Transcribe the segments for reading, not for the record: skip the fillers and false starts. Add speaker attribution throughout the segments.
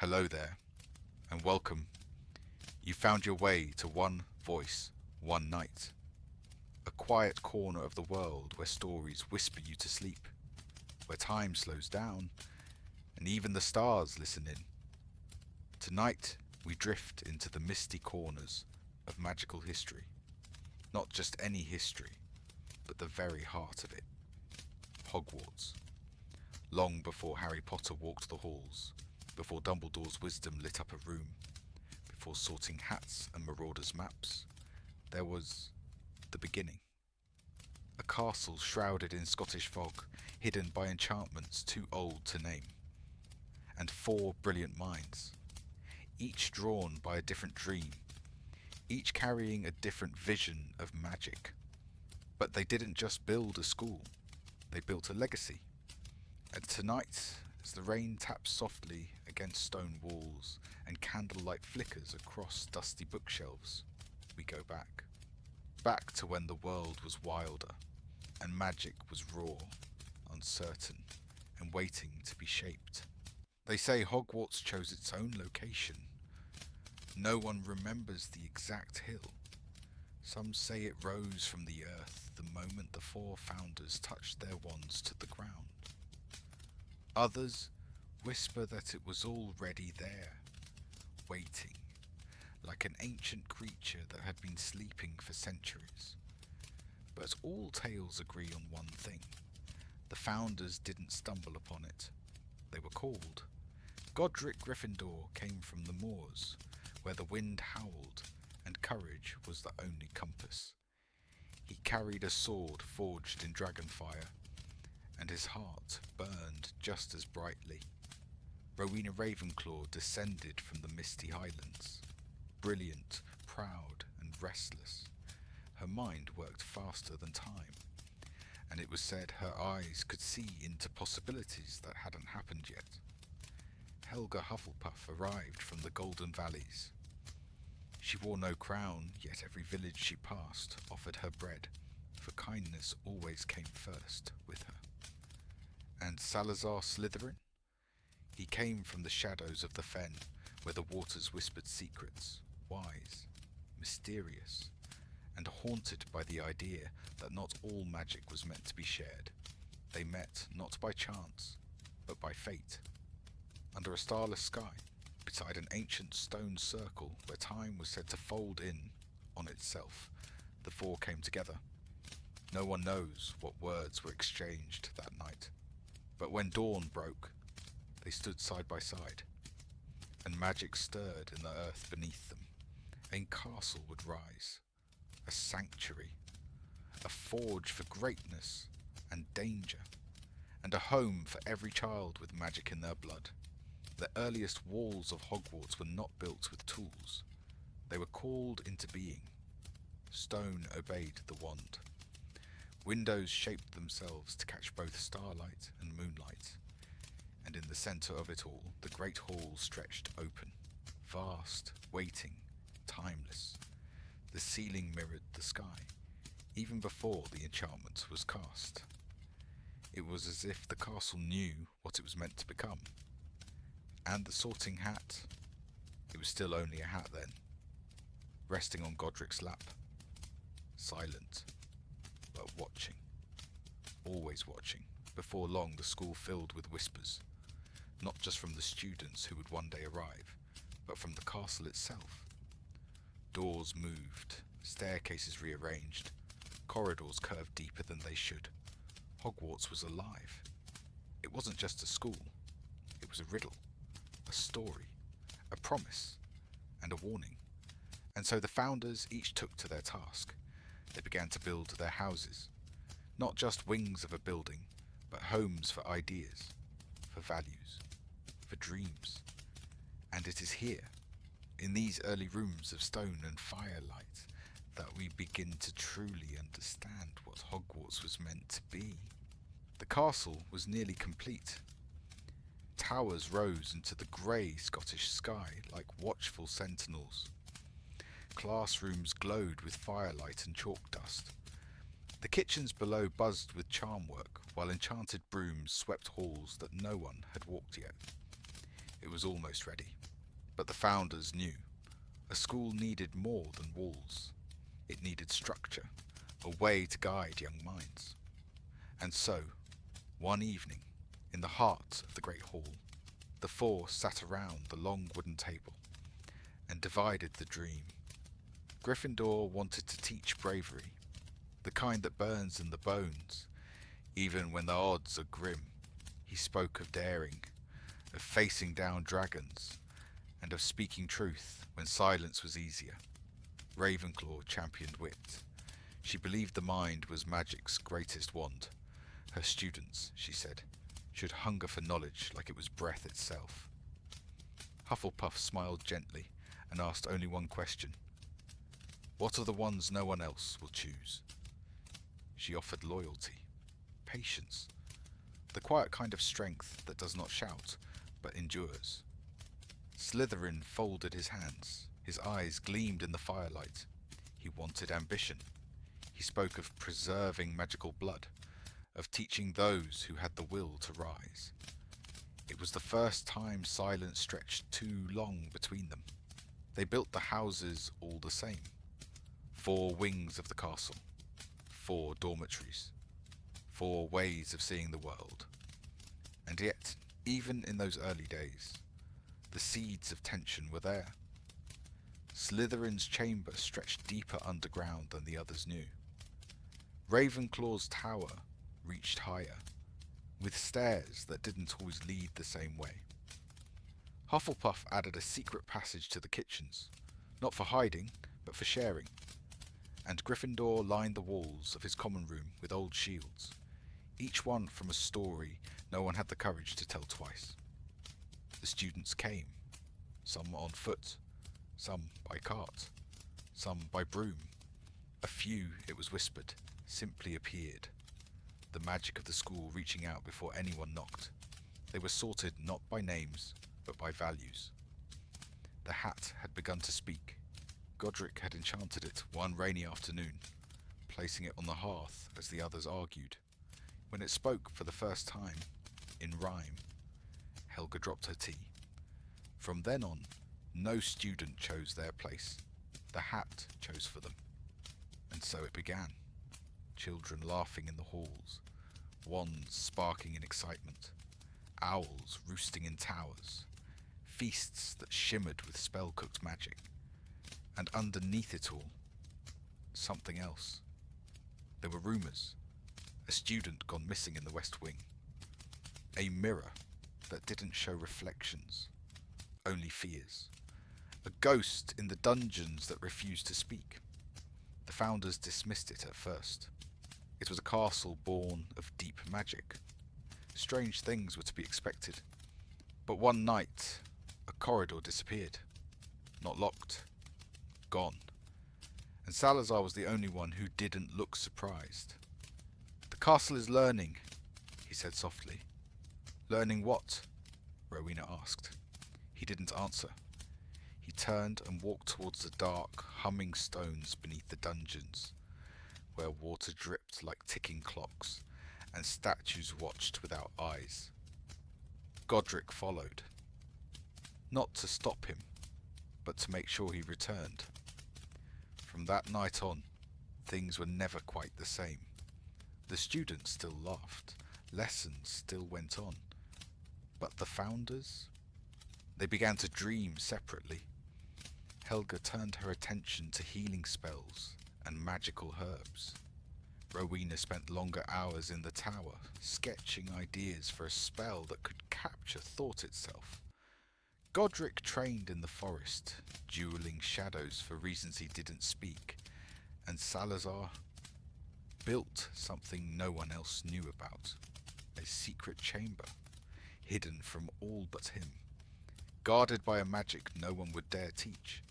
Speaker 1: Hello there, and welcome. You found your way to one voice, one night. A quiet corner of the world where stories whisper you to sleep, where time slows down, and even the stars listen in. Tonight, we drift into the misty corners of magical history. Not just any history, but the very heart of it. Hogwarts. Long before Harry Potter walked the halls, before Dumbledore's wisdom lit up a room, before sorting hats and marauders' maps, there was the beginning. A castle shrouded in Scottish fog, hidden by enchantments too old to name, and four brilliant minds, each drawn by a different dream, each carrying a different vision of magic. But they didn't just build a school, they built a legacy. And tonight, as the rain taps softly against stone walls and candlelight flickers across dusty bookshelves, we go back. Back to when the world was wilder, and magic was raw, uncertain, and waiting to be shaped. They say Hogwarts chose its own location. No one remembers the exact hill. Some say it rose from the earth the moment the four founders touched their wands to the ground. Others whisper that it was already there, waiting, like an ancient creature that had been sleeping for centuries. But all tales agree on one thing. The founders didn't stumble upon it. They were called. Godric Gryffindor came from the moors, where the wind howled and courage was the only compass. He carried a sword forged in dragonfire, and his heart burned just as brightly. Rowena Ravenclaw descended from the misty highlands, brilliant, proud, and restless. Her mind worked faster than time, and it was said her eyes could see into possibilities that hadn't happened yet. Helga Hufflepuff arrived from the Golden Valleys. She wore no crown, yet every village she passed offered her bread, for kindness always came first with her. And Salazar Slytherin? He came from the shadows of the fen, where the waters whispered secrets, wise, mysterious, and haunted by the idea that not all magic was meant to be shared. They met not by chance, but by fate. Under a starless sky, beside an ancient stone circle where time was said to fold in on itself, the four came together. No one knows what words were exchanged that night. But when dawn broke, they stood side by side, and magic stirred in the earth beneath them. A castle would rise, a sanctuary, a forge for greatness and danger, and a home for every child with magic in their blood. The earliest walls of Hogwarts were not built with tools. They were called into being. Stone obeyed the wand. Windows shaped themselves to catch both starlight and moonlight, and in the centre of it all, the great hall stretched open, vast, waiting, timeless. The ceiling mirrored the sky, even before the enchantment was cast. It was as if the castle knew what it was meant to become. And the sorting hat, it was still only a hat then, resting on Godric's lap, silent, but watching, always watching. Before long the school filled with whispers, not just from the students who would one day arrive, but from the castle itself. Doors moved, staircases rearranged, corridors curved deeper than they should. Hogwarts was alive. It wasn't just a school, it was a riddle, a story, a promise, and a warning. And so the founders each took to their task. They began to build their houses, not just wings of a building, but homes for ideas, for values, for dreams. And it is here, in these early rooms of stone and firelight, that we begin to truly understand what Hogwarts was meant to be. The castle was nearly complete. Towers rose into the grey Scottish sky like watchful sentinels. Classrooms glowed with firelight and chalk dust. The kitchens below buzzed with charm work, while enchanted brooms swept halls that no one had walked yet. It was almost ready. But the founders knew a school needed more than walls. It needed structure, a way to guide young minds. And so, one evening, in the heart of the great hall, the four sat around the long wooden table and divided the dream. Gryffindor wanted to teach bravery, the kind that burns in the bones, even when the odds are grim. He spoke of daring, of facing down dragons, and of speaking truth when silence was easier. Ravenclaw championed wit. She believed the mind was magic's greatest wand. Her students, she said, should hunger for knowledge like it was breath itself. Hufflepuff smiled gently and asked only one question. What are the ones no one else will choose? She offered loyalty, patience, the quiet kind of strength that does not shout, but endures. Slytherin folded his hands. His eyes gleamed in the firelight. He wanted ambition. He spoke of preserving magical blood, of teaching those who had the will to rise. It was the first time silence stretched too long between them. They built the houses all the same. 4 wings of the castle, 4 dormitories, 4 ways of seeing the world. And yet, even in those early days, the seeds of tension were there. Slytherin's chamber stretched deeper underground than the others knew. Ravenclaw's tower reached higher, with stairs that didn't always lead the same way. Hufflepuff added a secret passage to the kitchens, not for hiding, but for sharing. And Gryffindor lined the walls of his common room with old shields, each one from a story no one had the courage to tell twice. The students came, some on foot, some by cart, some by broom. A few, it was whispered, simply appeared, the magic of the school reaching out before anyone knocked. They were sorted not by names, but by values. The hat had begun to speak. Godric had enchanted it one rainy afternoon, placing it on the hearth as the others argued. When it spoke for the first time, in rhyme, Helga dropped her tea. From then on, no student chose their place. The hat chose for them. And so it began. Children laughing in the halls, wands sparking in excitement, owls roosting in towers, feasts that shimmered with spell-cooked magic. And underneath it all, something else. There were rumours. A student gone missing in the West Wing. A mirror that didn't show reflections, only fears. A ghost in the dungeons that refused to speak. The founders dismissed it at first. It was a castle born of deep magic. Strange things were to be expected. But one night, a corridor disappeared. Not locked. Gone. And Salazar was the only one who didn't look surprised. The castle is learning, he said softly. Learning what? Rowena asked. He didn't answer. He turned and walked towards the dark, humming stones beneath the dungeons, where water dripped like ticking clocks, and statues watched without eyes. Godric followed. Not to stop him, but to make sure he returned. From that night on, things were never quite the same. The students still laughed, lessons still went on. But the founders? They began to dream separately. Helga turned her attention to healing spells and magical herbs. Rowena spent longer hours in the tower, sketching ideas for a spell that could capture thought itself. Godric trained in the forest, dueling shadows for reasons he didn't speak, and Salazar built something no one else knew about, a secret chamber, hidden from all but him, guarded by a magic no one would dare teach.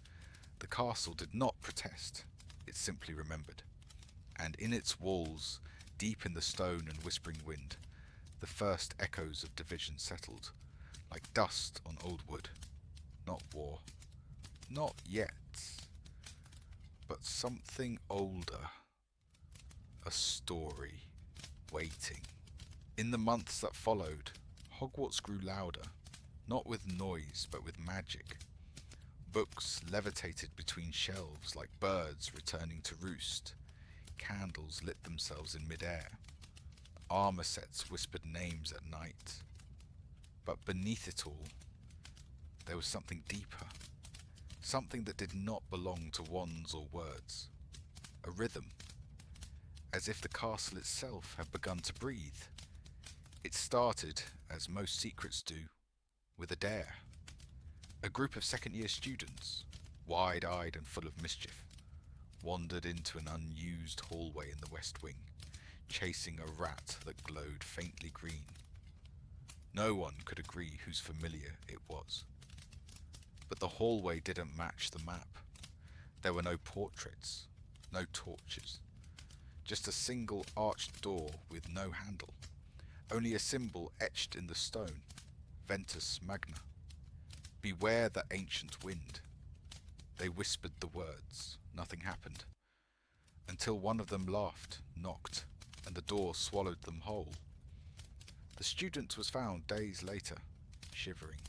Speaker 1: The castle did not protest, it simply remembered, and in its walls, deep in the stone and whispering wind, the first echoes of division settled, like dust on old wood. Not war. Not yet. But something older. A story. Waiting. In the months that followed, Hogwarts grew louder. not with noise but with magic. Books levitated between shelves like birds returning to roost. Candles lit themselves in mid-air. Armor sets whispered names at night. But beneath it all, there was something deeper. Something that did not belong to wands or words. A rhythm. As if the castle itself had begun to breathe. It started, as most secrets do, with a dare. A group of second-year students, wide-eyed and full of mischief, wandered into an unused hallway in the West Wing, chasing a rat that glowed faintly green. No one could agree whose familiar it was. But the hallway didn't match the map. There were no portraits, no torches, just a single arched door with no handle, only a symbol etched in the stone, Ventus Magna. Beware the ancient wind. They whispered the words. Nothing happened. Until one of them laughed, knocked, and the door swallowed them whole. The student was found days later, shivering,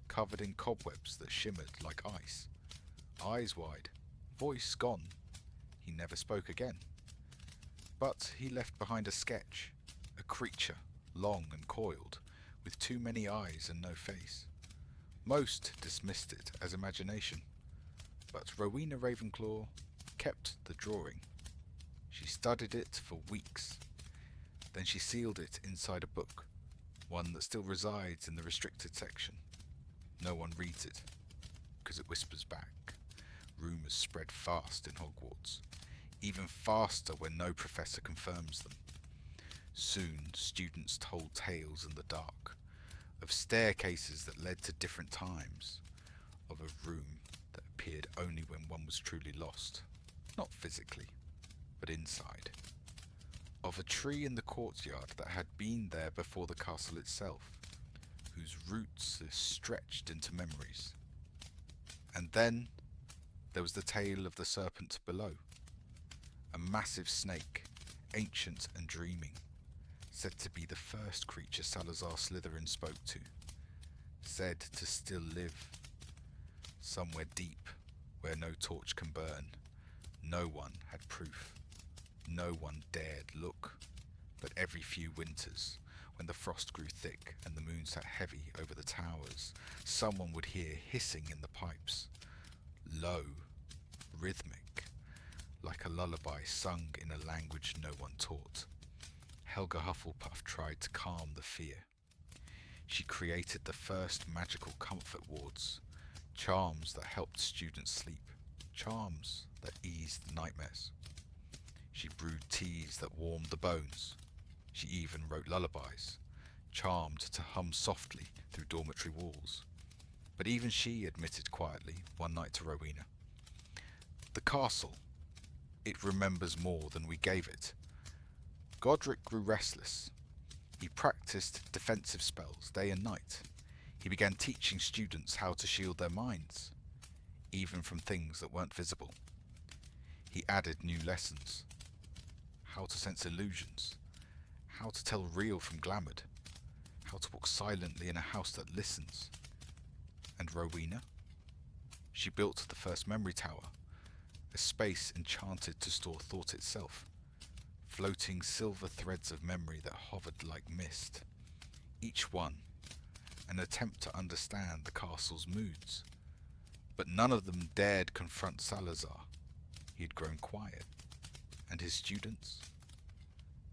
Speaker 1: covered in cobwebs that shimmered like ice. Eyes wide, voice gone. He never spoke again. But he left behind a sketch, a creature, long and coiled, with too many eyes and no face. Most dismissed it as imagination, but Rowena Ravenclaw kept the drawing. She studied it for weeks. Then she sealed it inside a book, one that still resides in the restricted section. No one reads it, because it whispers back. Rumours spread fast in Hogwarts, even faster when no professor confirms them. Soon, students told tales in the dark, of staircases that led to different times, of a room that appeared only when one was truly lost, not physically, but inside, of a tree in the courtyard that had been there before the castle itself, whose roots stretched into memories. And then there was the tale of the serpent below, a massive snake, ancient and dreaming, said to be the first creature Salazar Slytherin spoke to, said to still live, somewhere deep where no torch can burn. No one had proof. No one dared look. But every few winters, when the frost grew thick and the moon sat heavy over the towers, someone would hear hissing in the pipes, low, rhythmic, like a lullaby sung in a language no one taught. Helga Hufflepuff tried to calm the fear. She created the first magical comfort wards, charms that helped students sleep, charms that eased nightmares. She brewed teas that warmed the bones. She even wrote lullabies, charmed to hum softly through dormitory walls. But even she admitted quietly one night to Rowena, "The castle, it remembers more than we gave it." Godric grew restless. He practiced defensive spells day and night. He began teaching students how to shield their minds, even from things that weren't visible. He added new lessons. How to sense illusions. How to tell real from glamoured. How to walk silently in a house that listens. And Rowena? She built the first memory tower, a space enchanted to store thought itself. Floating silver threads of memory that hovered like mist. Each one an attempt to understand the castle's moods. But none of them dared confront Salazar. He had grown quiet. And his students?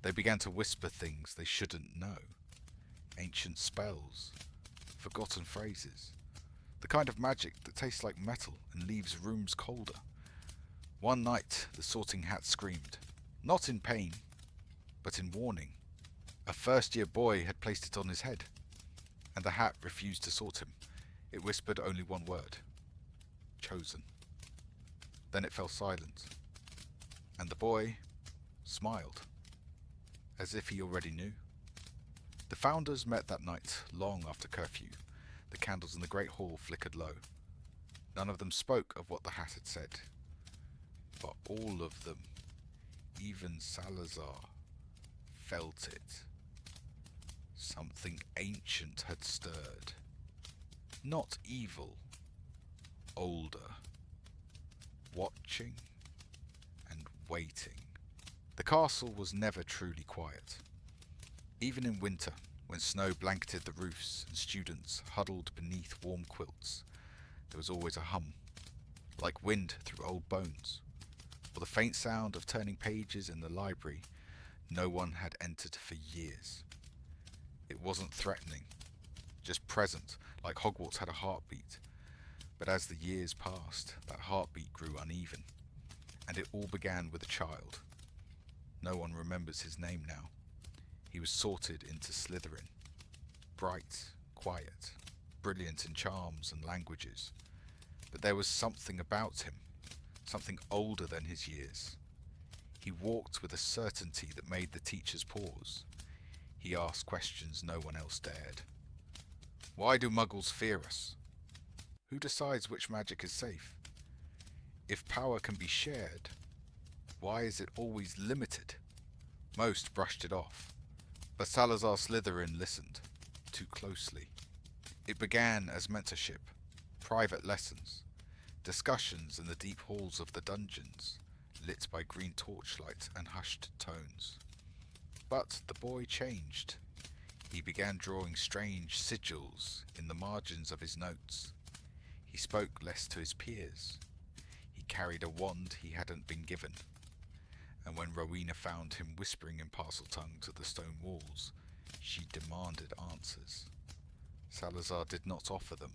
Speaker 1: They began to whisper things they shouldn't know. Ancient spells, forgotten phrases, the kind of magic that tastes like metal and leaves rooms colder. One night, the Sorting Hat screamed, not in pain, but in warning. A first-year boy had placed it on his head, and the hat refused to sort him. It whispered only one word, chosen. Then it fell silent, and the boy smiled, as if he already knew. The founders met that night, long after curfew. The candles in the great hall flickered low. None of them spoke of what the hat had said, but all of them, even Salazar, felt it. Something ancient had stirred. Not evil, older, watching and waiting. The castle was never truly quiet. Even in winter, when snow blanketed the roofs and students huddled beneath warm quilts, there was always a hum, like wind through old bones, or the faint sound of turning pages in the library no one had entered for years. It wasn't threatening, just present, like Hogwarts had a heartbeat. But as the years passed, that heartbeat grew uneven, and it all began with a child. No one remembers his name now. He was sorted into Slytherin. Bright, quiet, brilliant in charms and languages. But there was something about him, something older than his years. He walked with a certainty that made the teachers pause. He asked questions no one else dared. Why do muggles fear us? Who decides which magic is safe? If power can be shared, why is it always limited? Most brushed it off, but Salazar Slytherin listened, too closely. It began as mentorship, private lessons, discussions in the deep halls of the dungeons, lit by green torchlight and hushed tones. But the boy changed. He began drawing strange sigils in the margins of his notes. He spoke less to his peers. He carried a wand he hadn't been given. And when Rowena found him whispering in Parseltongue to the stone walls, she demanded answers. Salazar did not offer them.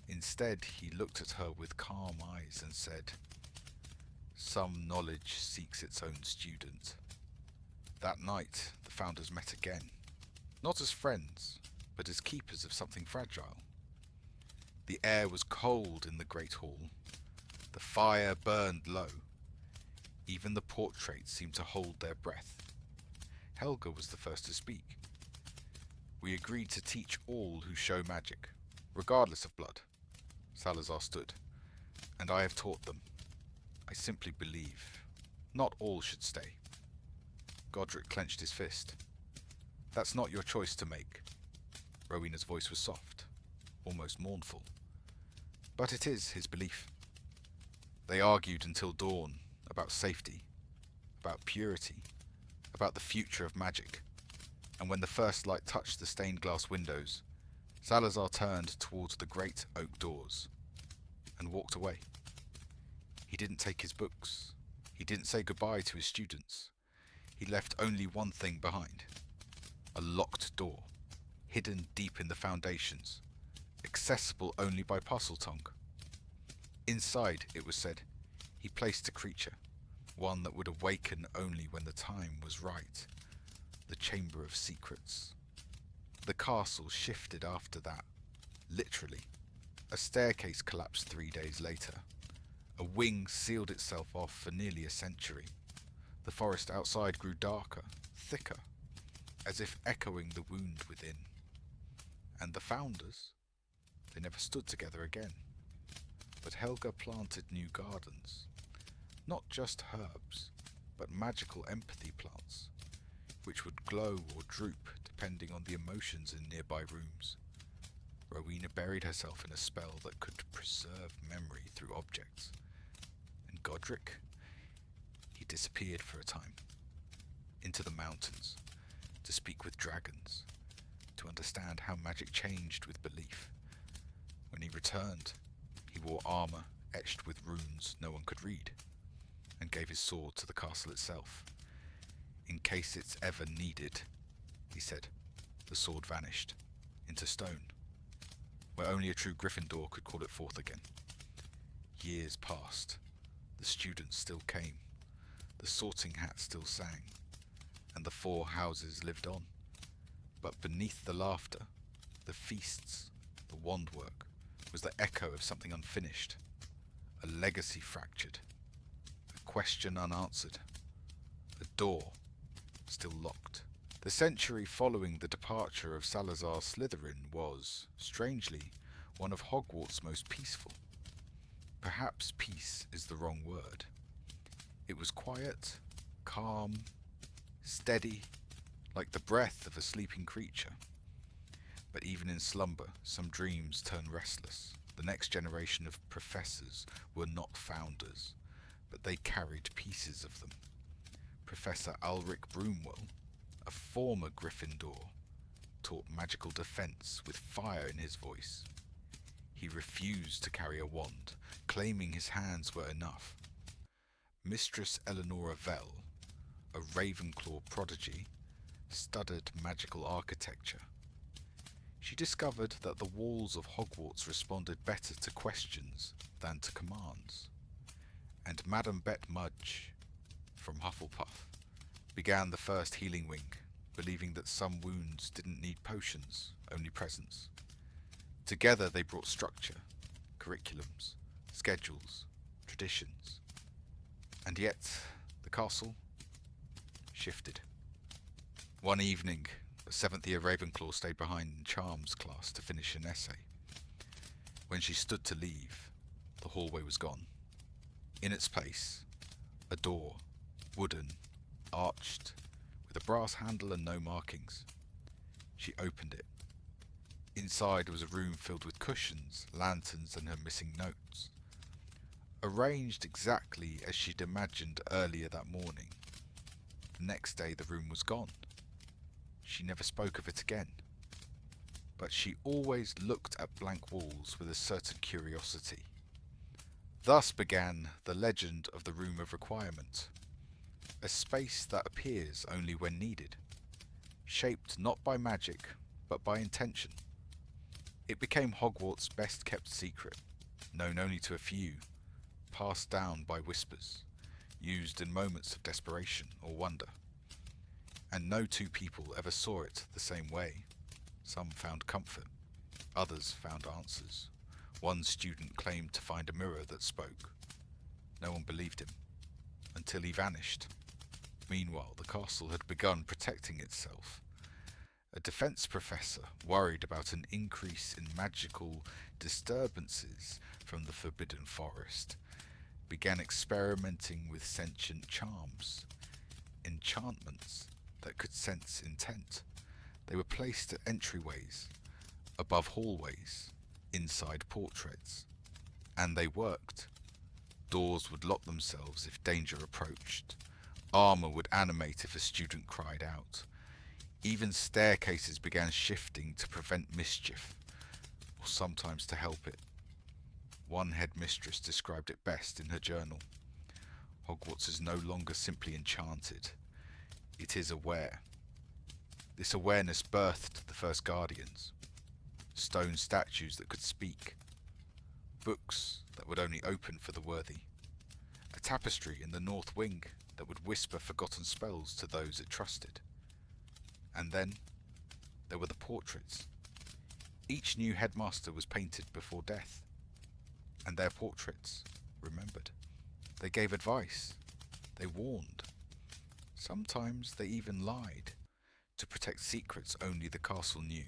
Speaker 1: Instead, he looked at her with calm eyes and said, "Some knowledge seeks its own student." That night, the founders met again, not as friends, but as keepers of something fragile. The air was cold in the great hall. The fire burned low. Even the portraits seemed to hold their breath. Helga was the first to speak. "We agreed to teach all who show magic, regardless of blood." Salazar stood. "And I have taught them. I simply believe. Not all should stay." Godric clenched his fist. "That's not your choice to make." Rowena's voice was soft, almost mournful. "But it is his belief." They argued until dawn, about safety, about purity, about the future of magic. And when the first light touched the stained glass windows, Salazar turned towards the great oak doors and walked away. He didn't take his books. He didn't say goodbye to his students. He left only one thing behind: a locked door, hidden deep in the foundations, accessible only by Parseltongue. Inside, it was said, he placed a creature, one that would awaken only when the time was right. The Chamber of Secrets. The castle shifted after that, literally. A staircase collapsed 3 days later. A wing sealed itself off for nearly a century. The forest outside grew darker, thicker, as if echoing the wound within. And the founders, they never stood together again. But Helga planted new gardens. Not just herbs, but magical empathy plants, which would glow or droop depending on the emotions in nearby rooms. Rowena buried herself in a spell that could preserve memory through objects. And Godric, he disappeared for a time, into the mountains, to speak with dragons, to understand how magic changed with belief. When he returned, he wore armor etched with runes no one could read, and gave his sword to the castle itself. "In case it's ever needed," he said. The sword vanished, into stone, where only a true Gryffindor could call it forth again. Years passed. The students still came. The sorting hat still sang, and the 4 houses lived on. But beneath the laughter, the feasts, the wand work, was the echo of something unfinished, a legacy fractured, a question unanswered, a door still locked. The century following the departure of Salazar Slytherin was, strangely, one of Hogwarts' most peaceful. Perhaps peace is the wrong word. It was quiet, calm, steady, like the breath of a sleeping creature. But even in slumber, some dreams turn restless. The next generation of professors were not founders, but they carried pieces of them. Professor Ulrich Broomwell, a former Gryffindor, taught magical defense with fire in his voice. He refused to carry a wand, claiming his hands were enough. Mistress Eleanora Vell, a Ravenclaw prodigy, studied magical architecture. She discovered that the walls of Hogwarts responded better to questions than to commands. And Madame Bet Mudge, from Hufflepuff, began the first healing wing, believing that some wounds didn't need potions, only presence. Together they brought structure, curriculums, schedules, traditions. And yet, the castle shifted. One evening, a 7th year Ravenclaw stayed behind in Charms class to finish an essay. When she stood to leave, the hallway was gone. In its place, a door, wooden, arched, with a brass handle and no markings. She opened it. Inside was a room filled with cushions, lanterns, and her missing notes. Arranged exactly as she'd imagined earlier that morning. The next day the room was gone. She never spoke of it again. But she always looked at blank walls with a certain curiosity. Thus began the legend of the Room of Requirement, a space that appears only when needed, shaped not by magic, but by intention. It became Hogwarts' best-kept secret, known only to a few, passed down by whispers, used in moments of desperation or wonder. And no two people ever saw it the same way. Some found comfort, others found answers. One student claimed to find a mirror that spoke. No one believed him, until he vanished. Meanwhile, the castle had begun protecting itself. A defense professor, worried about an increase in magical disturbances from the Forbidden Forest, began experimenting with sentient charms, enchantments that could sense intent. They were placed at entryways, above hallways, inside portraits. And they worked. Doors would lock themselves if danger approached. Armor would animate if a student cried out. Even staircases began shifting to prevent mischief, or sometimes to help it. One headmistress described it best in her journal. Hogwarts is no longer simply enchanted. It is aware. This awareness birthed the first guardians. Stone statues that could speak. Books that would only open for the worthy. A tapestry in the north wing that would whisper forgotten spells to those it trusted. And then there were the portraits. Each new headmaster was painted before death, and their portraits remembered. They gave advice. They warned. Sometimes they even lied to protect secrets only the castle knew.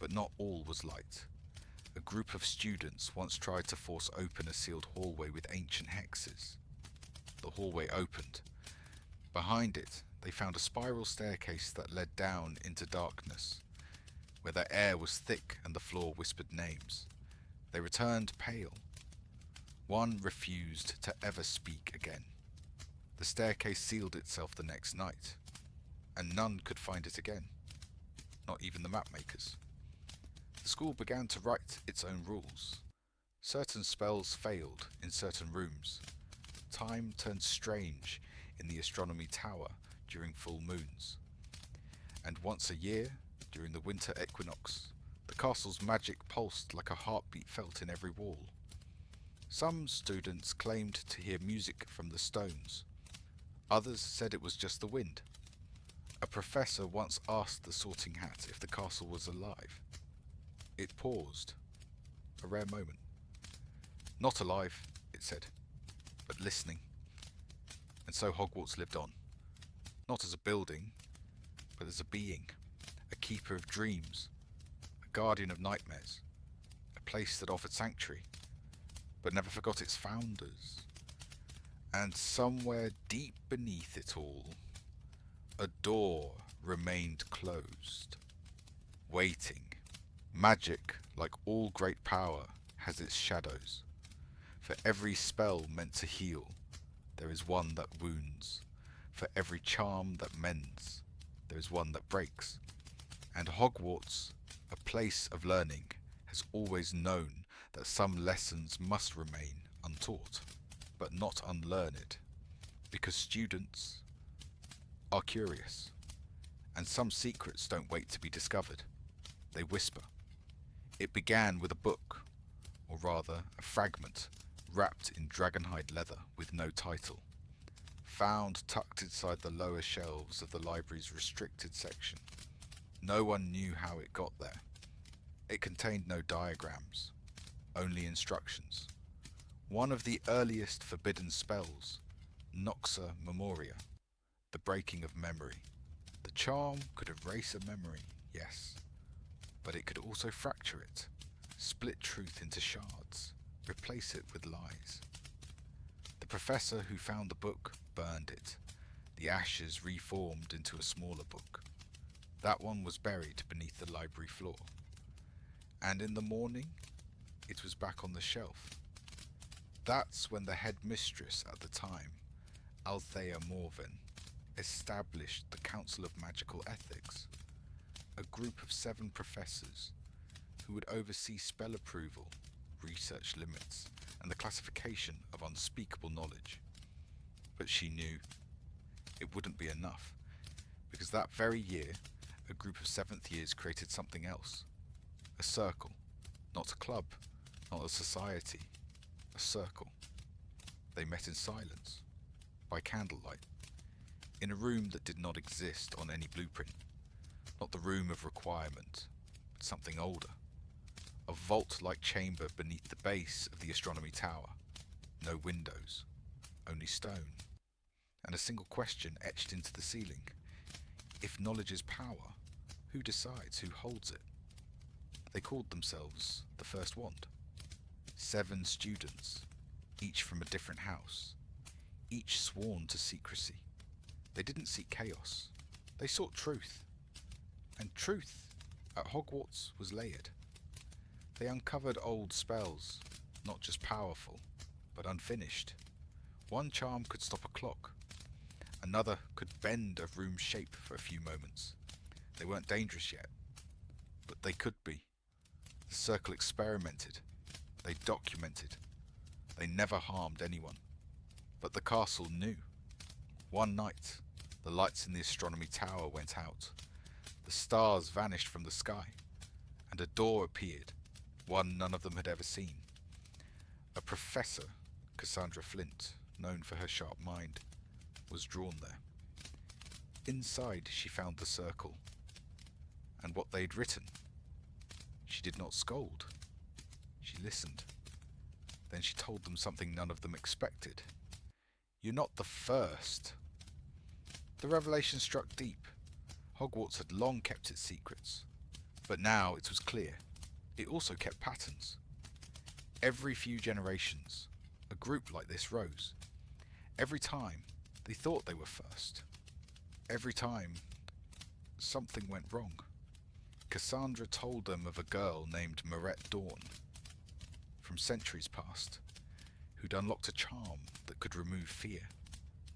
Speaker 1: But not all was light. A group of students once tried to force open a sealed hallway with ancient hexes. The hallway opened. Behind it, they found a spiral staircase that led down into darkness, where the air was thick and the floor whispered names. They returned pale. One refused to ever speak again. The staircase sealed itself the next night, and none could find it again, not even the mapmakers. The school began to write its own rules. Certain spells failed in certain rooms. Time turned strange in the astronomy tower during full moons. And once a year, during the winter equinox, the castle's magic pulsed like a heartbeat felt in every wall. Some students claimed to hear music from the stones. Others said it was just the wind. A professor once asked the Sorting Hat if the castle was alive. It paused. A rare moment. Not alive, it said, but listening. And so Hogwarts lived on. Not as a building, but as a being. A keeper of dreams. A guardian of nightmares. A place that offered sanctuary, but never forgot its founders. And somewhere deep beneath it all, a door remained closed, Waiting. Magic, like all great power, has its shadows. For every spell meant to heal, there is one that wounds. For every charm that mends, there is one that breaks. And Hogwarts, a place of learning, has always known that some lessons must remain untaught, but not unlearned, because students are curious, and some secrets don't wait to be discovered. They whisper. It began with a book, or rather a fragment, wrapped in dragonhide leather with no title, found tucked inside the lower shelves of the library's restricted section. No one knew how it got there. It contained no diagrams, only instructions. One of the earliest forbidden spells, Noxa Memoria, the breaking of memory. The charm could erase a memory, yes, but it could also fracture it, split truth into shards, replace it with lies. The professor who found the book burned it. The ashes reformed into a smaller book. That one was buried beneath the library floor. And in the morning, it was back on the shelf. That's when the headmistress at the time, Althea Morven, established the Council of Magical Ethics, a group of 7 professors who would oversee spell approval, research limits, and the classification of unspeakable knowledge. But she knew it wouldn't be enough, because that very year, a group of 7th years created something else. A circle, not a club, not a society, a circle. They met in silence, by candlelight, in a room that did not exist on any blueprint. Not the room of requirement, but something older. A vault-like chamber beneath the base of the astronomy tower. No windows, only stone. And a single question etched into the ceiling. If knowledge is power, who decides who holds it? They called themselves the First Wand. 7 students, each from a different house, each sworn to secrecy. They didn't seek chaos, they sought truth. And truth at Hogwarts was layered. They uncovered old spells, not just powerful, but unfinished. One charm could stop a clock. Another could bend a room's shape for a few moments. They weren't dangerous yet, but they could be. The circle experimented. They documented. They never harmed anyone. But the castle knew. One night, the lights in the astronomy tower went out. The stars vanished from the sky, and a door appeared, one none of them had ever seen. A professor, Cassandra Flint, known for her sharp mind, was drawn there. Inside she found the circle, and what they'd written. She did not scold. She listened. Then she told them something none of them expected. You're not the first. The revelation struck deep. Hogwarts had long kept its secrets, but now it was clear. It also kept patterns. Every few generations, a group like this rose. Every time, they thought they were first. Every time, something went wrong. Cassandra told them of a girl named Mirette Dawn, from centuries past, who'd unlocked a charm that could remove fear,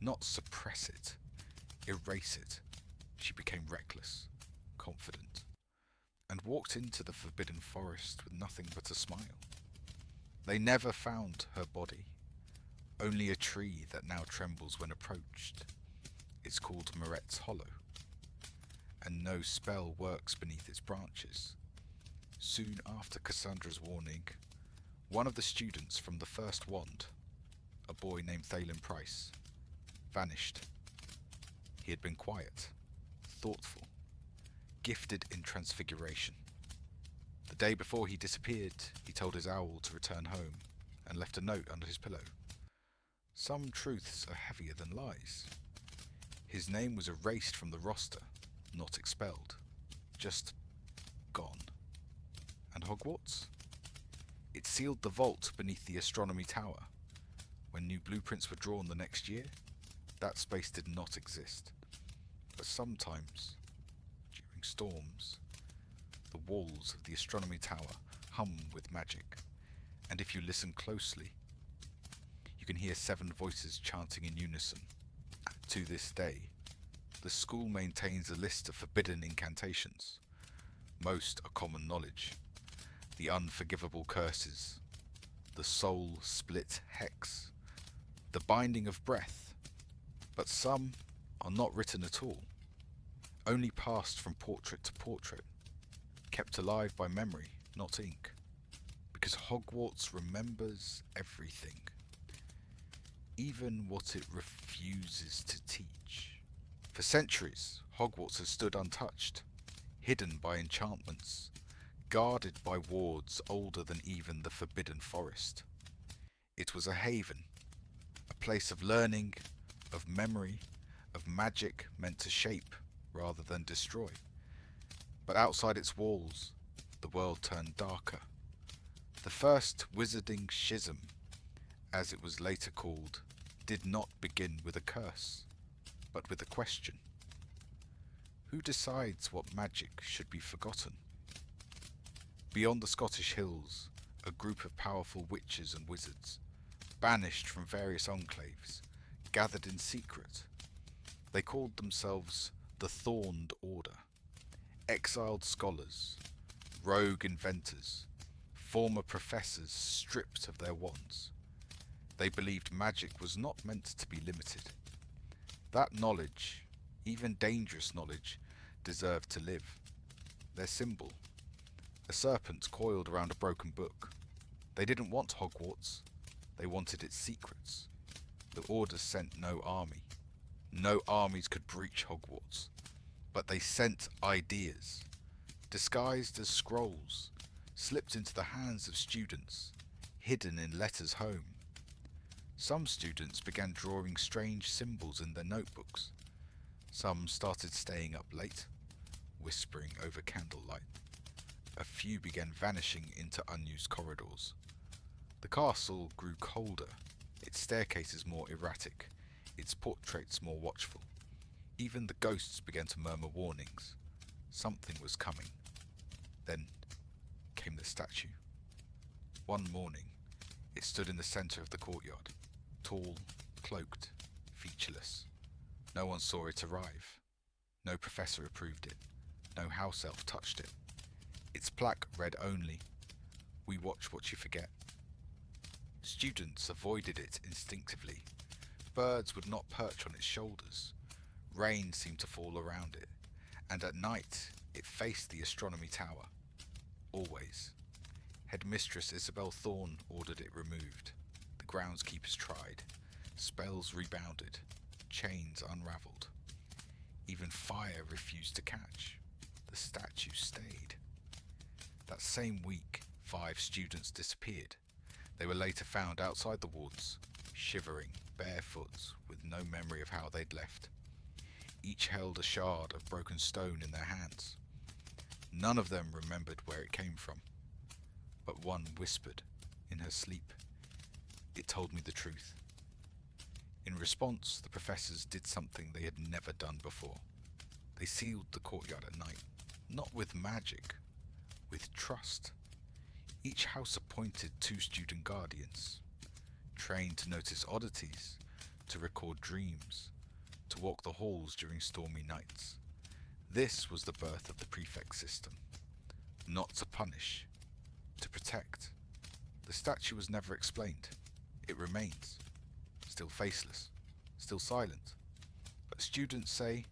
Speaker 1: not suppress it, erase it. She became reckless, confident, and walked into the forbidden forest with nothing but a smile. They never found her body, only a tree that now trembles when approached. It's called Mirette's Hollow, and no spell works beneath its branches. Soon after Cassandra's warning, one of the students from the First Wand, a boy named Thalen Price, vanished. He had been quiet, thoughtful, gifted in transfiguration. The day before he disappeared, he told his owl to return home and left a note under his pillow. Some truths are heavier than lies. His name was erased from the roster, not expelled, just gone. And Hogwarts? It sealed the vault beneath the astronomy tower. When new blueprints were drawn the next year, that space did not exist. But sometimes, during storms, The walls of the astronomy tower hum with magic, and if you listen closely, you can hear 7 voices chanting in unison. To this day, the school maintains a list of forbidden incantations. Most are common knowledge: the unforgivable curses, the soul-split hex, the binding of breath, but some are not written at all, only passed from portrait to portrait, kept alive by memory, not ink, because Hogwarts remembers everything, even what it refuses to teach. For centuries, Hogwarts has stood untouched, hidden by enchantments, guarded by wards older than even the Forbidden Forest. It was a haven, a place of learning, of memory, of magic meant to shape rather than destroy. But outside its walls, the world turned darker. The first wizarding schism, as it was later called, did not begin with a curse, but with a question. Who decides what magic should be forgotten? Beyond the Scottish hills, a group of powerful witches and wizards, banished from various enclaves, gathered in secret. They called themselves the Thorned Order. Exiled scholars, rogue inventors, former professors stripped of their wands. They believed magic was not meant to be limited. That knowledge, even dangerous knowledge, deserved to live. Their symbol, a serpent coiled around a broken book. They didn't want Hogwarts, they wanted its secrets. The Order sent no army. No armies could breach Hogwarts, but they sent ideas, disguised as scrolls, slipped into the hands of students, hidden in letters home. Some students began drawing strange symbols in their notebooks. Some started staying up late, whispering over candlelight. A few began vanishing into unused corridors. The castle grew colder, its staircases more erratic, its portraits more watchful. Even the ghosts began to murmur warnings. Something was coming. Then came the statue. One morning, it stood in the centre of the courtyard, tall, cloaked, featureless. No one saw it arrive. No professor approved it. No house elf touched it. Its plaque read only, "We watch what you forget." Students avoided it instinctively. Birds would not perch on its shoulders. Rain seemed to fall around it, and at night it faced the astronomy tower. Always. Headmistress Isabel Thorne ordered it removed. The groundskeepers tried. Spells rebounded. Chains unravelled. Even fire refused to catch. The statue stayed. That same week, 5 students disappeared. They were later found outside the woods, shivering, barefoot, with no memory of how they'd left. Each held a shard of broken stone in their hands. None of them remembered where it came from, but one whispered in her sleep, "It told me the truth." In response, the professors did something they had never done before. They sealed the courtyard at night, not with magic, with trust. Each house appointed 2 student guardians, trained to notice oddities, to record dreams, to walk the halls during stormy nights. This was the birth of the prefect system. Not to punish, to protect. The statue was never explained. It remains, still faceless, still silent. But students say,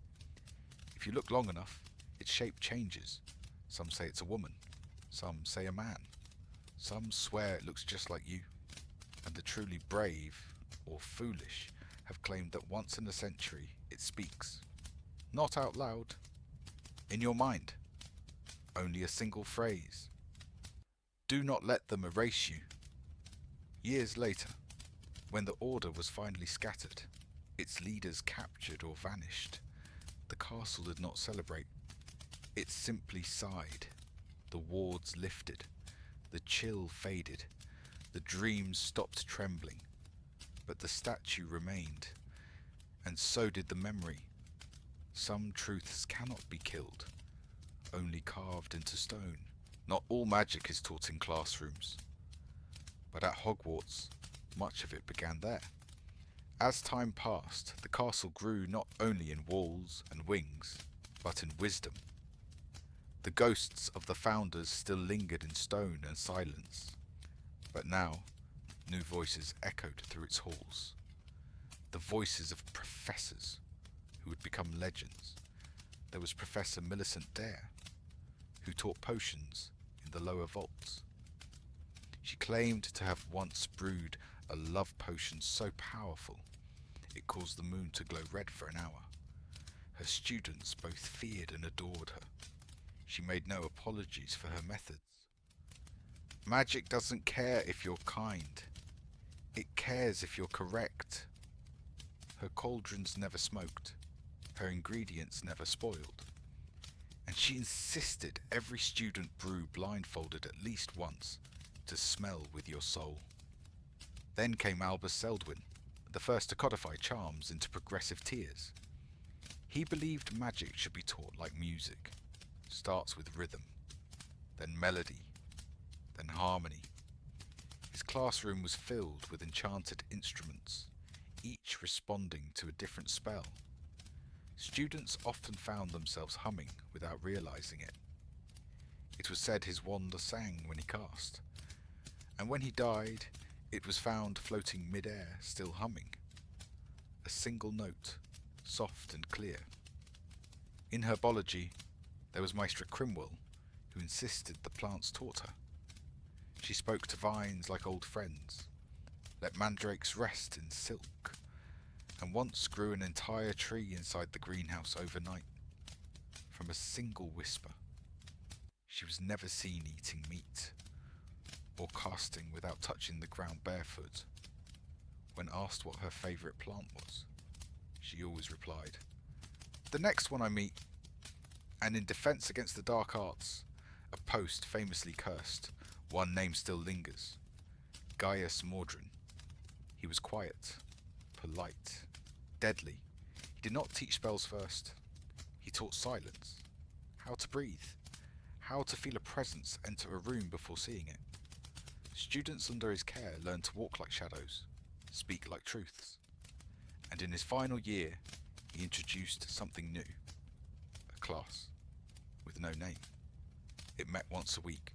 Speaker 1: if you look long enough, its shape changes. Some say it's a woman, some say a man. Some swear it looks just like you, and the truly brave, or foolish, have claimed that once in a century it speaks. Not out loud, in your mind. Only a single phrase. Do not let them erase you. Years later, when the Order was finally scattered, its leaders captured or vanished, the castle did not celebrate. It simply sighed. The wards lifted. The chill faded. The dreams stopped trembling. But the statue remained, and so did the memory. Some truths cannot be killed. only carved into stone. Not all magic is taught in classrooms, but at Hogwarts, much of it began there. As time passed, the castle grew not only in walls and wings, but in wisdom. The ghosts of the founders still lingered in stone and silence, but now new voices echoed through its halls. The voices of professors who would become legends. There was Professor Millicent Dare, who taught potions in the lower vaults. She claimed to have once brewed a love potion so powerful it caused the moon to glow red for an hour. Her students both feared and adored her. She made no apologies for her methods. Magic doesn't care if you're kind. It cares if you're correct. Her cauldrons never smoked. Her ingredients never spoiled. And she insisted every student brew blindfolded at least once to smell with your soul. Then came Albus Seldwyn, the first to codify charms into progressive tiers. He believed magic should be taught like music. Starts with rhythm, then melody, then harmony. His classroom was filled with enchanted instruments, each responding to a different spell. Students often found themselves humming without realizing it. It was said his wand sang when he cast, and when he died, it was found floating mid-air, still humming. A single note, soft and clear. In herbology, there was Maestra Crimwell, who insisted the plants taught her. She spoke to vines like old friends, let mandrakes rest in silk, and once grew an entire tree inside the greenhouse overnight, from a single whisper. She was never seen eating meat, or casting without touching the ground barefoot. When asked what her favourite plant was, she always replied, "The next one I meet." And in defence against the dark arts, a post famously cursed, one name still lingers, Gaius Mordrin. He was quiet, polite, deadly. He did not teach spells first. He taught silence, how to breathe, how to feel a presence enter a room before seeing it. Students under his care learned to walk like shadows, speak like truths. And in his final year, he introduced something new. A class with no name. It met once a week.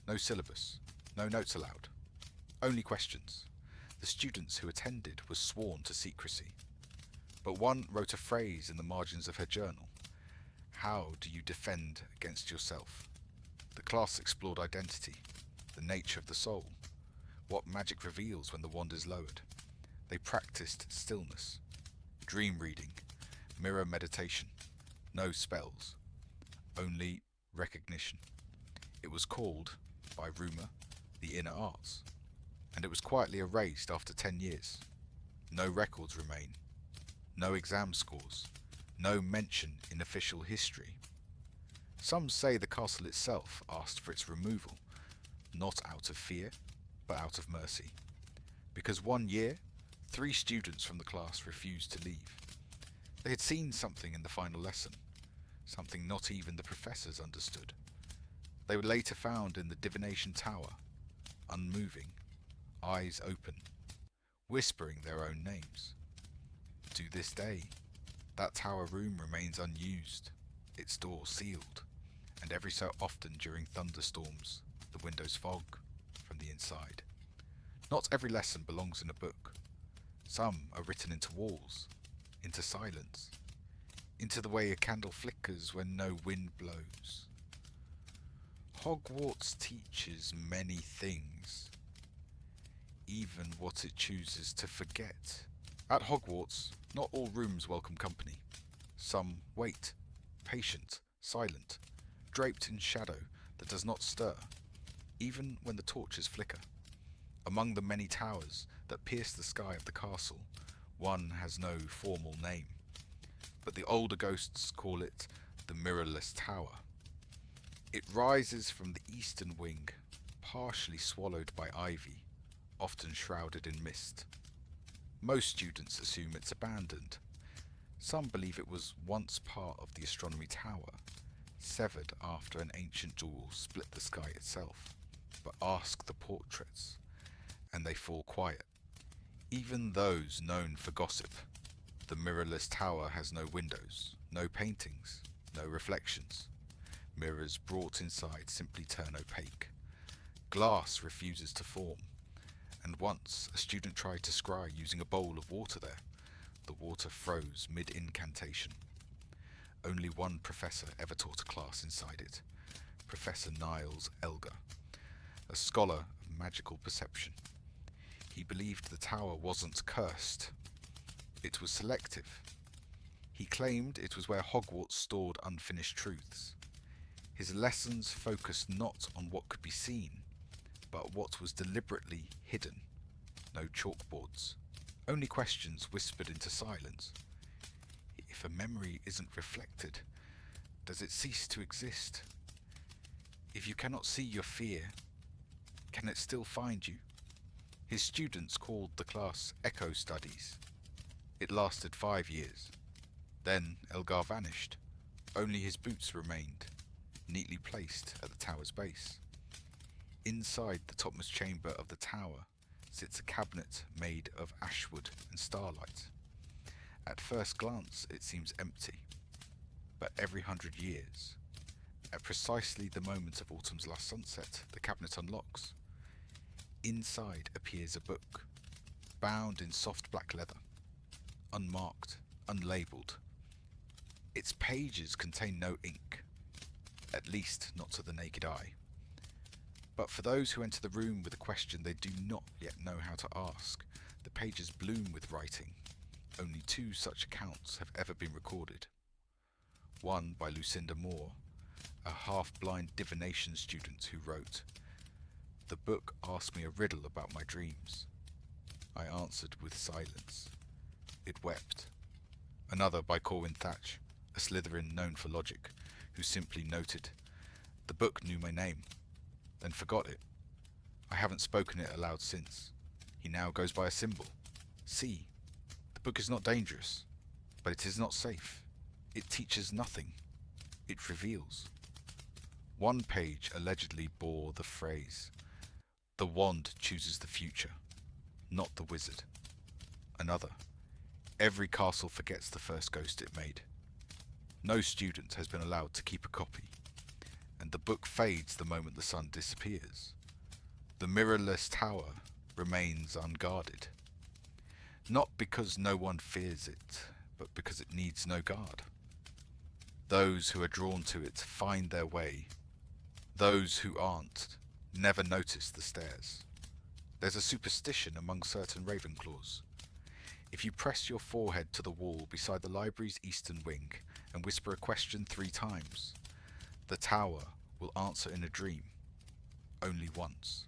Speaker 1: No syllabus. No notes allowed. Only questions. The students who attended were sworn to secrecy. But one wrote a phrase in the margins of her journal. How do you defend against yourself? The class explored identity, the nature of the soul, what magic reveals when the wand is lowered. They practiced stillness, dream reading, mirror meditation, no spells, only recognition. It was called, by rumour, the inner arts, and it was quietly erased after 10 years. No records remain, no exam scores, no mention in official history. Some say the castle itself asked for its removal, not out of fear, but out of mercy. Because one year, 3 students from the class refused to leave. They had seen something in the final lesson, something not even the professors understood. They were later found in the divination tower, unmoving, eyes open, whispering their own names. To this day, that tower room remains unused, its door sealed, and every so often during thunderstorms, the windows fog from the inside. Not every lesson belongs in a book. Some are written into walls, into silence, into the way a candle flickers when no wind blows. Hogwarts teaches many things, even what it chooses to forget. At Hogwarts, not all rooms welcome company. Some wait, patient, silent, draped in shadow that does not stir, even when the torches flicker. Among the many towers that pierce the sky of the castle, one has no formal name, but the older ghosts call it the Mirrorless Tower. It rises from the eastern wing, partially swallowed by ivy, often shrouded in mist. Most students assume it's abandoned. Some believe it was once part of the astronomy tower, severed after an ancient duel split the sky itself. But ask the portraits, and they fall quiet. Even those known for gossip. The mirrorless tower has no windows, no paintings, no reflections. Mirrors brought inside simply turn opaque. Glass refuses to form, and once a student tried to scry using a bowl of water there. The water froze mid-incantation. Only one professor ever taught a class inside it, Professor Niles Elgar, a scholar of magical perception. He believed the tower wasn't cursed, it was selective. He claimed it was where Hogwarts stored unfinished truths. His lessons focused not on what could be seen, but what was deliberately hidden. No chalkboards, only questions whispered into silence. If a memory isn't reflected, does it cease to exist? If you cannot see your fear, can it still find you? His students called the class Echo Studies. It lasted 5 years. Then Elgar vanished. Only his boots remained, neatly placed at the tower's base. Inside the topmost chamber of the tower sits a cabinet made of ashwood and starlight. At first glance it seems empty, but every 100 years, at precisely the moment of autumn's last sunset, the cabinet unlocks. Inside appears a book, bound in soft black leather, unmarked, unlabelled. Its pages contain no ink, at least not to the naked eye. But for those who enter the room with a question they do not yet know how to ask, the pages bloom with writing. Only 2 such accounts have ever been recorded. One by Lucinda Moore, a half-blind divination student who wrote, "The book asked me a riddle about my dreams. I answered with silence. It wept." Another by Corwin Thatch, a Slytherin known for logic, who simply noted, "The book knew my name, then forgot it. I haven't spoken it aloud since. He now goes by a symbol. See, the book is not dangerous, but it is not safe. It teaches nothing. It reveals." One page allegedly bore the phrase, "The wand chooses the future, not the wizard." Another, "Every castle forgets the first ghost it made. No student has been allowed to keep a copy, and the book fades the moment the sun disappears. The mirrorless tower remains unguarded. Not because no one fears it, but because it needs no guard. Those who are drawn to it find their way. Those who aren't never notice the stairs. There's a superstition among certain Ravenclaws. If you press your forehead to the wall beside the library's eastern wing and whisper a question 3 times, the tower will answer in a dream, only once,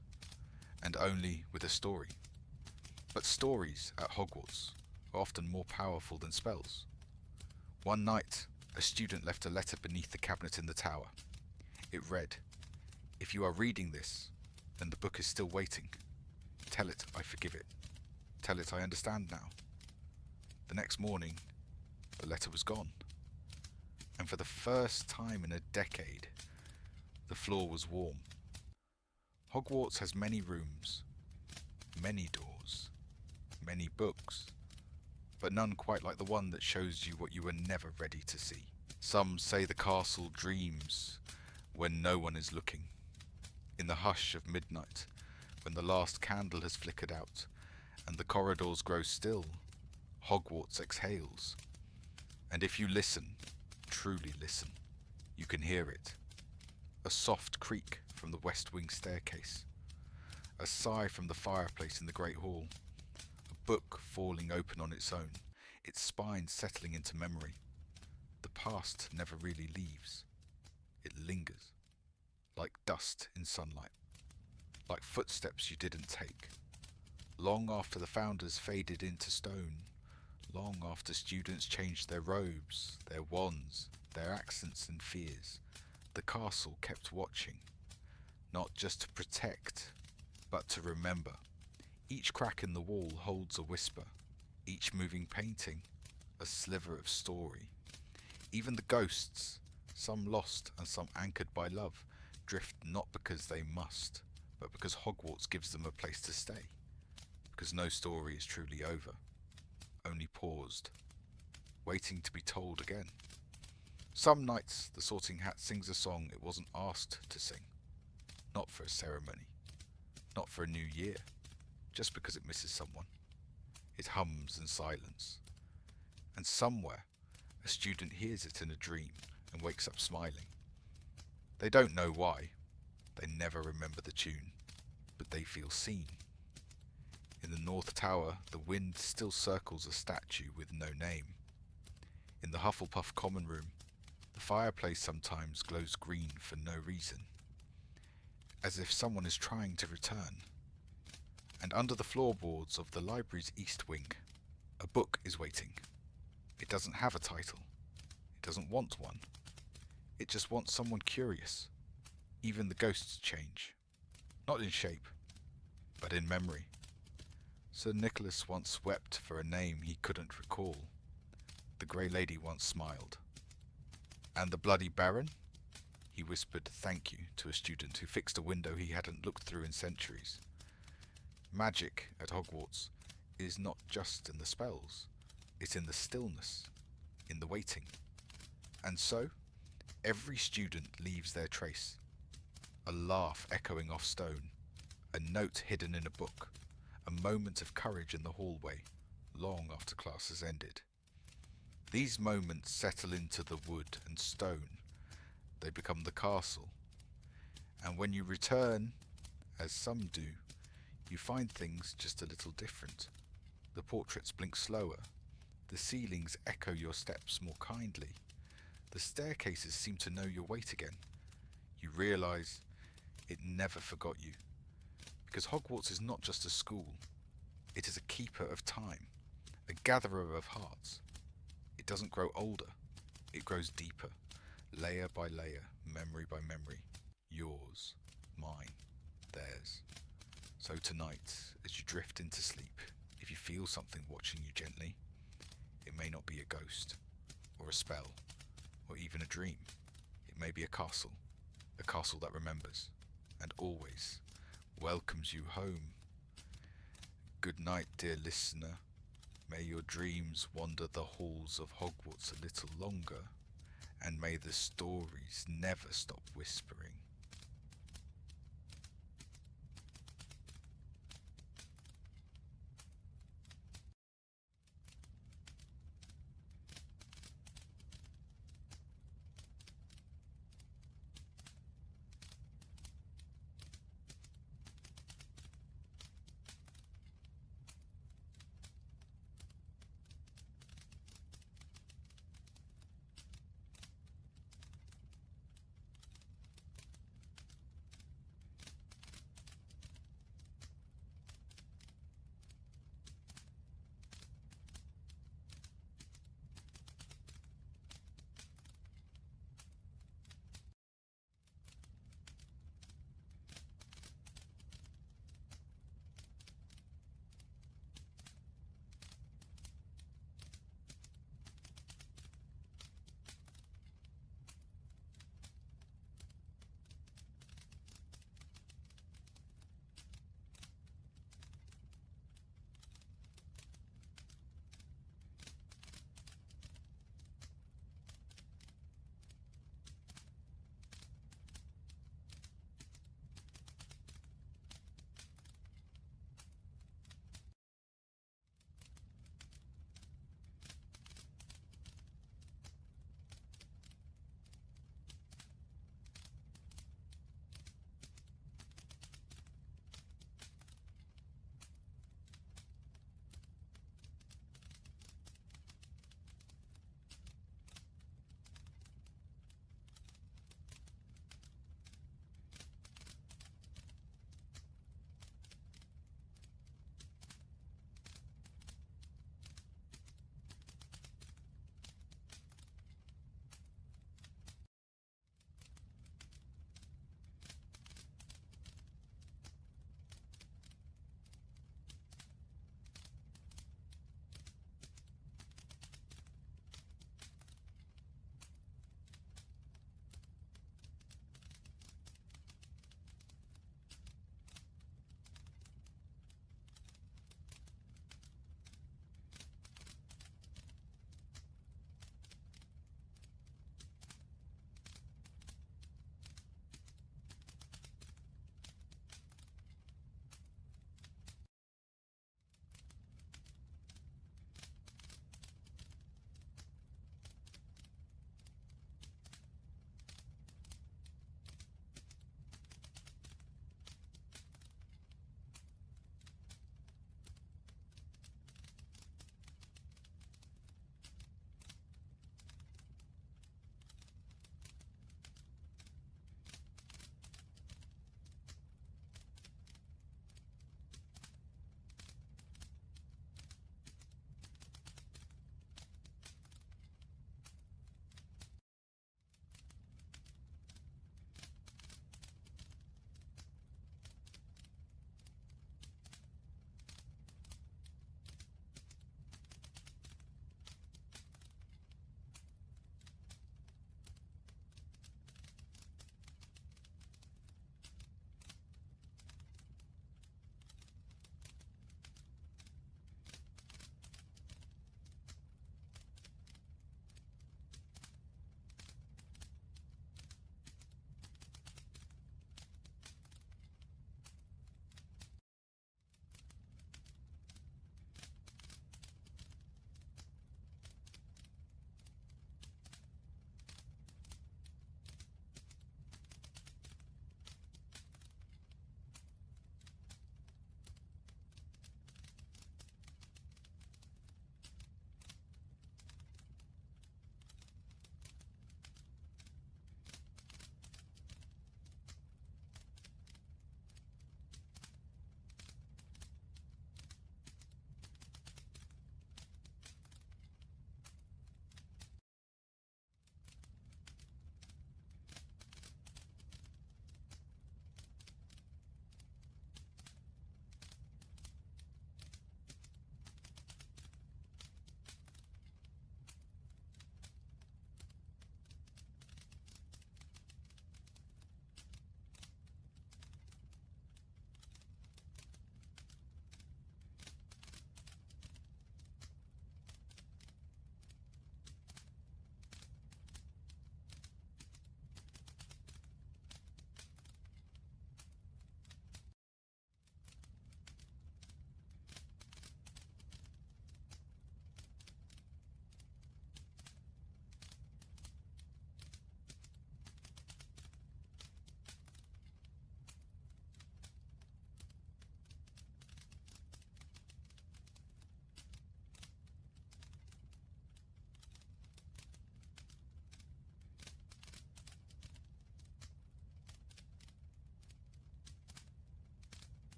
Speaker 1: and only with a story. But stories at Hogwarts are often more powerful than spells. One night, a student left a letter beneath the cabinet in the tower. It read, "If you are reading this, then the book is still waiting. Tell it I forgive it. Tell it I understand now." The next morning, the letter was gone. And for the first time in a decade, the floor was warm. Hogwarts has many rooms, many doors, many books, but none quite like the one that shows you what you were never ready to see. Some say the castle dreams when no one is looking. In the hush of midnight, when the last candle has flickered out and the corridors grow still, Hogwarts exhales. And if you listen, truly listen, you can hear it. A soft creak from the west wing staircase, a sigh from the fireplace in the great hall, a book falling open on its own, its spine settling into memory. The past never really leaves. It lingers, like dust in sunlight, like footsteps you didn't take. Long after the founders faded into stone, long after students changed their robes, their wands, their accents and fears, the castle kept watching, not just to protect, but to remember. Each crack in the wall holds a whisper, each moving painting, a sliver of story. Even the ghosts, Some lost and some anchored by love drift not because they must, but because Hogwarts gives them a place to stay. Because no story is truly over, only paused, waiting to be told again. Some nights the Sorting Hat sings a song it wasn't asked to sing, not for a ceremony, not for a new year, just because it misses someone. It hums in silence, and somewhere a student hears it in a dream and wakes up smiling. They don't know why, they never remember the tune, but they feel seen. In the North Tower, the wind still circles a statue with no name. In the Hufflepuff common room, the fireplace sometimes glows green for no reason, as if someone is trying to return. And under the floorboards of the library's east wing, a book is waiting. It doesn't have a title. It doesn't want one. It just wants someone curious. Even the ghosts change. Not in shape, but in memory. Sir Nicholas once wept for a name he couldn't recall. The Grey Lady once smiled. And the Bloody Baron? He whispered thank you to a student who fixed a window he hadn't looked through in centuries. Magic at Hogwarts is not just in the spells. It's in the stillness, in the waiting. And so, every student leaves their trace. A laugh echoing off stone, a note hidden in a book, a moment of courage in the hallway, long after class has ended. These moments settle into the wood and stone. They become the castle. And when you return, as some do, you find things just a little different. The portraits blink slower. The ceilings echo your steps more kindly. The staircases seem to know your weight again. You realise it never forgot you. Because Hogwarts is not just a school. It is a keeper of time, a gatherer of hearts. It doesn't grow older. It grows deeper, layer by layer, memory by memory. Yours, mine, theirs. So tonight, as you drift into sleep, if you feel something watching you gently, it may not be a ghost, or a spell, or even a dream. It may be a castle that remembers, and always welcomes you home. Good night, dear listener. May your dreams wander the halls of Hogwarts a little longer, and may the stories never stop whispering.